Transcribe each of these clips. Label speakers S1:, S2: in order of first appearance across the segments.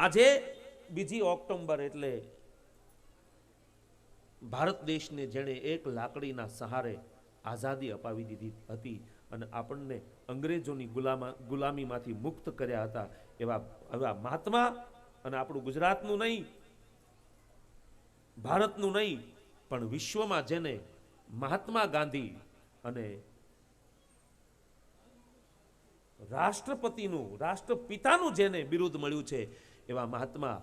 S1: આજે 2 ઓક્ટોબર એટલે ભારત દેશને જેણે એક લાકડીના સહારે આઝાદી અપાવી દીધી હતી અને આપણને અંગ્રેજોની ગુલામીમાંથી મુક્ત કર્યા હતા એવા મહાત્મા, અને આપણું ગુજરાતનું નહીં, ભારતનું નહીં, પણ વિશ્વમાં જેને મહાત્મા ગાંધી અને રાષ્ટ્રપિતાનું જેને બિરુદ મળ્યું છે એવા મહાત્મા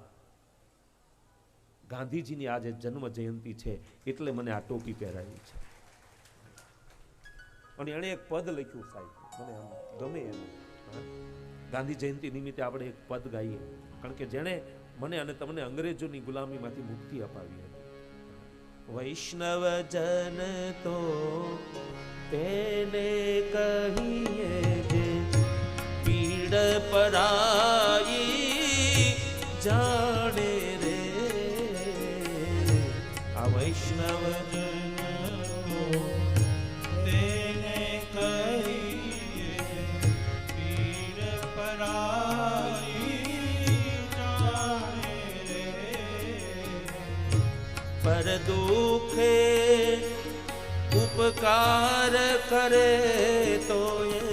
S1: ગાંધીજીની આજે જન્મ જયંતિ છે, એટલે મને આ ટોપી પહેરાવી છે. અને એણે એક પદ લખ્યું સાહેબ, મને ગમે એનું. ગાંધી જયંતિ નિમિત્તે આપણે એક પદ ગાઈએ, કારણ કે જેણે મને અને તમને અંગ્રેજોની ગુલામીમાંથી મુક્તિ અપાવી હતી. વૈષ્ણવ જન તો તેને કહીએ જે પીડ પરાઈ જાણે રે. આ વૈષ્ણવ જન
S2: તેને કહીએ પીડ પરાઈ જાણે રે.
S1: પર દુખે ઉપકાર કરે તો એ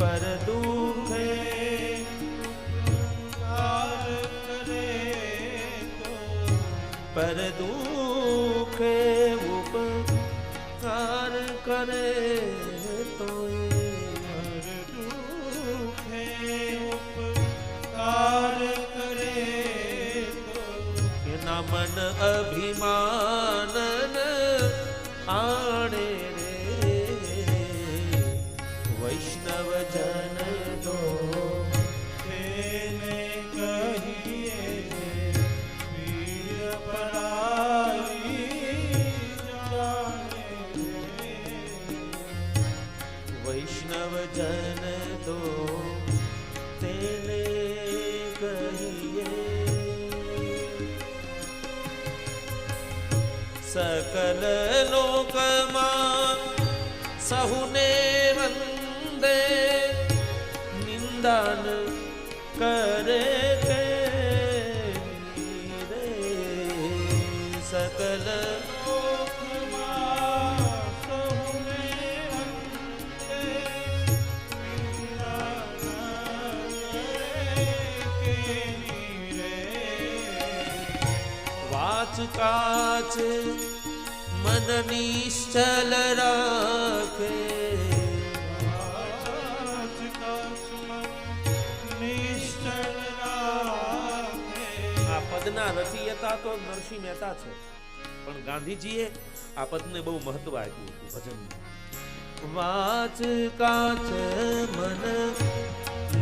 S1: પર દુખે
S2: ઉપકાર કરે તો
S1: પર દુખે ઉપકાર કરે તો
S2: પર દુખે ઉપકાર કરે તો
S1: એના મન અભિમાન આણે રે. વૈષ્ણવ જન તો
S2: તેને કહીએ પીડ પરાઈ જાણે રે.
S1: વૈષ્ણવ જન તો તેને કહીએ. સકલ લોકમાં સહુને વંદે નિંદાન કરે કે રે. સકલ
S2: લોકમાં સહુને વંદે નિંદાન કરે કેની રે.
S1: વાચ કાચ મન નિશ્ચલ રાખે.
S2: નિશ્ચલ રાખે.
S1: આ પદના રચયિતા તો નરસિંહ મહેતા છે, પણ ગાંધીજીએ આ પદને બહુ મહત્વ આપ્યું હતું ભજન. વાચ કાચ મન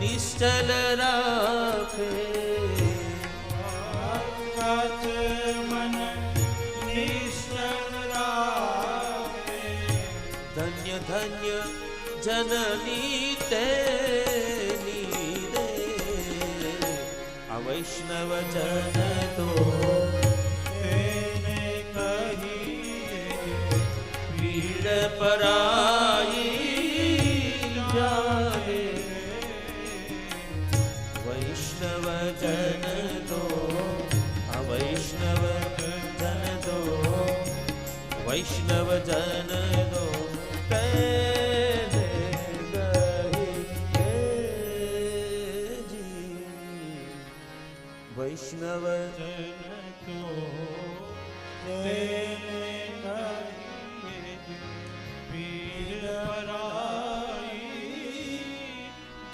S1: નિશ્ચલ રાખે.
S2: કાચ મન નિશ્ચલ રાખે.
S1: ધન્ય ધન્ય જનની તેની રે. આ વૈષ્ણવ જન તો
S2: તેને કહીએ
S1: પીડ પરાઈ જાણે. વૈષ્ણવ જન તો આ વૈષ્ણવ જન તો વૈષ્ણવ જન તો તેને કહીએ જી. વૈષ્ણવ
S2: જન તો તેને કહીએ પીડ પરાઈ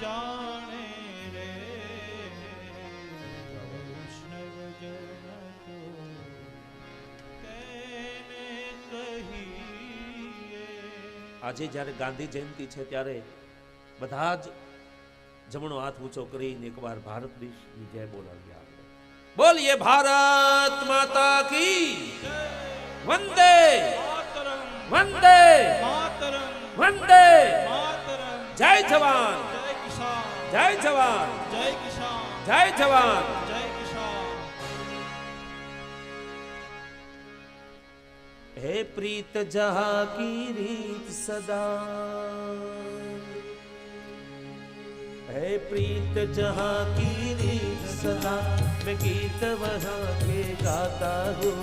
S2: જાણે રે. વૈષ્ણવ જન તો તેને કહીએ.
S1: આજે જ્યારે ગાંધી જયંતિ છે ત્યારે બધા જ જમણો હાથ ઊંચો કરીને એકવાર ભારત દેશની જય બોલાવીએ આપણે. બોલીએ ભારત માતા કી વંદે
S2: માતરમ
S1: વંદે
S2: માતરમ
S1: વંદે.
S2: માતરમ.
S1: જય જવાન,
S2: જય કિસાન.
S1: જય જવાન,
S2: જય કિસાન.
S1: જય જવાન.
S2: જય કિસાન.
S1: હે પ્રીત જહા કી રીત સદા. है प्रीत जहाँ की रीत सदा मैं गीत वहाँ के गाता हूँ।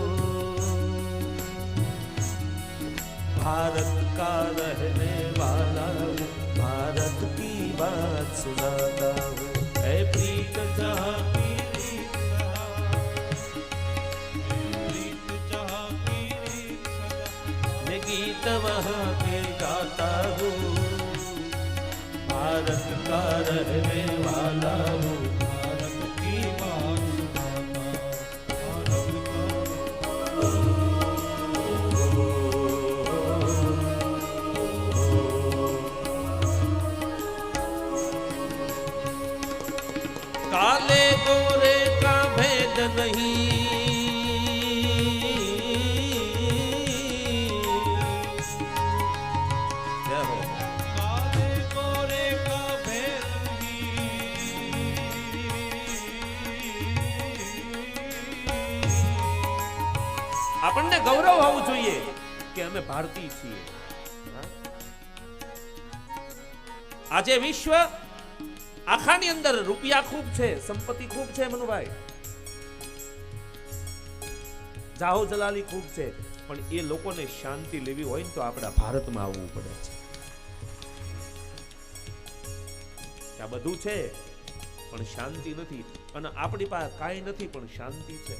S1: भारत का रहने वाला हूँ, भारत की बात सुनाता हूँ। ऐ प्रीत जहाँ की रीत सदा,
S2: प्रीत जहाँ की रीत सदा,
S1: मैं गीत वहाँ के गाता हूँ। भारत का रहने वाला हूँ,
S2: भारत की बात सुनाता, भारत का
S1: काले गोरे का भेद नहीं, जय हो।
S2: काले गोरे का भेद नहीं।
S1: આપણને ગૌરવ હોવું જોઈએ કે અમે ભારતીય છીએ। હા? આજે વિશ્વ આખાની અંદર રૂપિયા ખૂબ છે, સંપત્તિ ખૂબ છે મનુભાઈ, જાહો જલાલી ખૂબ છે, પણ એ લોકોને શાંતિ લેવી હોય ને તો આપણા ભારતમાં આવવું પડે છે। આ બધું છે પણ શાંતિ નથી, અને આપણી પાસે કાંઈ નથી પણ શાંતિ છે।